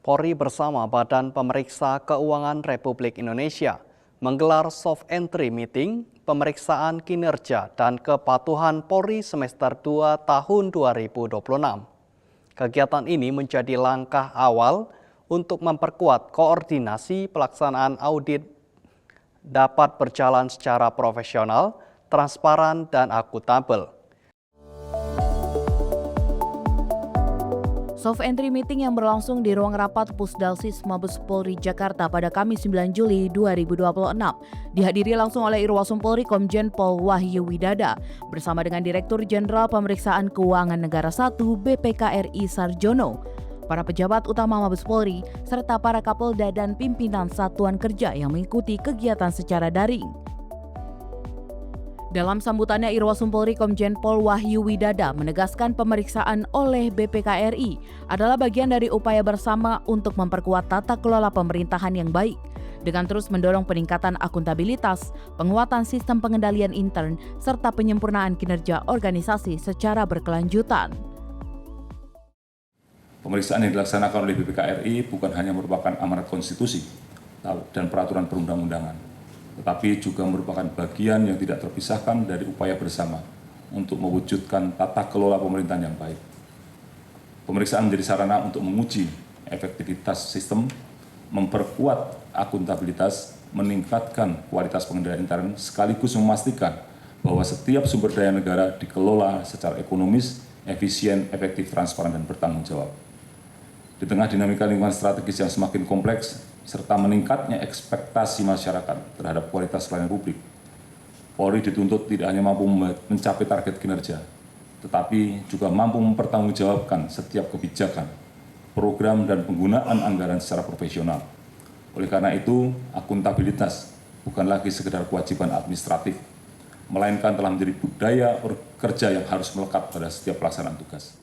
Polri bersama Badan Pemeriksa Keuangan Republik Indonesia menggelar soft entry meeting pemeriksaan kinerja dan kepatuhan Polri semester 2 tahun 2026. Kegiatan ini menjadi langkah awal untuk memperkuat koordinasi pelaksanaan audit dapat berjalan secara profesional, transparan, dan akuntabel. Soft entry meeting yang berlangsung di ruang rapat Pusdalsis Mabes Polri Jakarta pada Kamis 9 Juli 2026 dihadiri langsung oleh Irwasum Polri Komjen Pol Wahyu Widada bersama dengan Direktur Jenderal Pemeriksaan Keuangan Negara 1 BPKRI Sarjono, para pejabat utama Mabes Polri, serta para Kapolda dan pimpinan satuan kerja yang mengikuti kegiatan secara daring. Dalam sambutannya, Irwasum Polri Komjen Pol Wahyu Widada menegaskan pemeriksaan oleh BPKRI adalah bagian dari upaya bersama untuk memperkuat tata kelola pemerintahan yang baik, dengan terus mendorong peningkatan akuntabilitas, penguatan sistem pengendalian intern, serta penyempurnaan kinerja organisasi secara berkelanjutan. Pemeriksaan yang dilaksanakan oleh BPKRI bukan hanya merupakan amanat konstitusi dan peraturan perundang-undangan, tetapi juga merupakan bagian yang tidak terpisahkan dari upaya bersama untuk mewujudkan tata kelola pemerintahan yang baik. Pemeriksaan menjadi sarana untuk menguji efektivitas sistem, memperkuat akuntabilitas, meningkatkan kualitas pengendalian intern, sekaligus memastikan bahwa setiap sumber daya negara dikelola secara ekonomis, efisien, efektif, transparan, dan bertanggung jawab. Di tengah dinamika lingkungan strategis yang semakin kompleks, serta meningkatnya ekspektasi masyarakat terhadap kualitas pelayanan publik, Polri dituntut tidak hanya mampu mencapai target kinerja, tetapi juga mampu mempertanggungjawabkan setiap kebijakan, program, dan penggunaan anggaran secara profesional. Oleh karena itu, akuntabilitas bukan lagi sekedar kewajiban administratif, melainkan telah menjadi budaya kerja yang harus melekat pada setiap pelaksanaan tugas.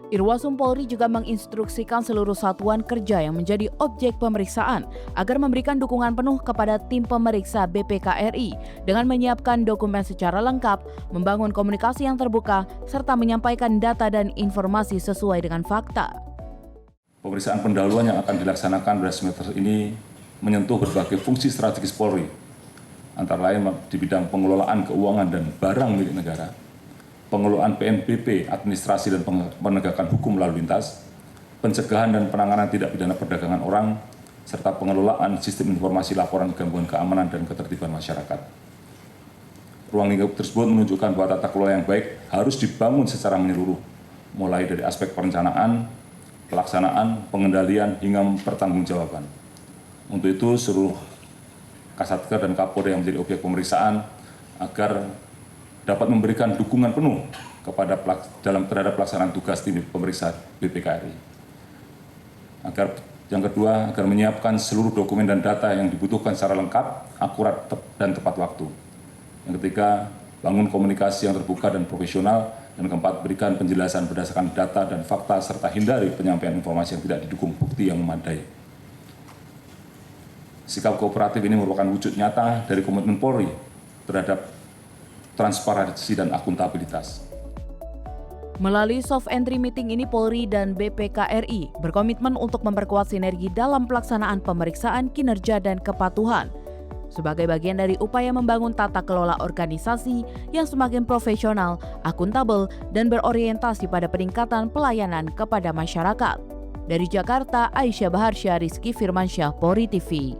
Irwasum Polri juga menginstruksikan seluruh satuan kerja yang menjadi objek pemeriksaan agar memberikan dukungan penuh kepada tim pemeriksa BPKRI dengan menyiapkan dokumen secara lengkap, membangun komunikasi yang terbuka, serta menyampaikan data dan informasi sesuai dengan fakta. Pemeriksaan pendahuluan yang akan dilaksanakan pada semester ini menyentuh berbagai fungsi strategis Polri, antara lain di bidang pengelolaan keuangan dan barang milik negara, pengelolaan PNBP, administrasi dan penegakan hukum lalu lintas, pencegahan dan penanganan tindak pidana perdagangan orang, serta pengelolaan sistem informasi laporan gangguan keamanan dan ketertiban masyarakat. Ruang lingkup tersebut menunjukkan bahwa tata kelola yang baik harus dibangun secara menyeluruh, mulai dari aspek perencanaan, pelaksanaan, pengendalian, hingga pertanggungjawaban. Untuk itu, seluruh Kasatker dan Kapolda yang menjadi objek pemeriksaan agar dapat memberikan dukungan penuh terhadap pelaksanaan tugas tim pemeriksa BPKRI. Yang kedua, agar menyiapkan seluruh dokumen dan data yang dibutuhkan secara lengkap, akurat, dan tepat waktu. Yang ketiga, bangun komunikasi yang terbuka dan profesional. Dan keempat, berikan penjelasan berdasarkan data dan fakta serta hindari penyampaian informasi yang tidak didukung bukti yang memadai. Sikap kooperatif ini merupakan wujud nyata dari komitmen Polri terhadap transparansi dan akuntabilitas. Melalui soft entry meeting ini, Polri dan BPKRI berkomitmen untuk memperkuat sinergi dalam pelaksanaan pemeriksaan kinerja dan kepatuhan sebagai bagian dari upaya membangun tata kelola organisasi yang semakin profesional, akuntabel, dan berorientasi pada peningkatan pelayanan kepada masyarakat. Dari Jakarta, Aisyah Baharsya, Rizky Firmansyah, Polri TV.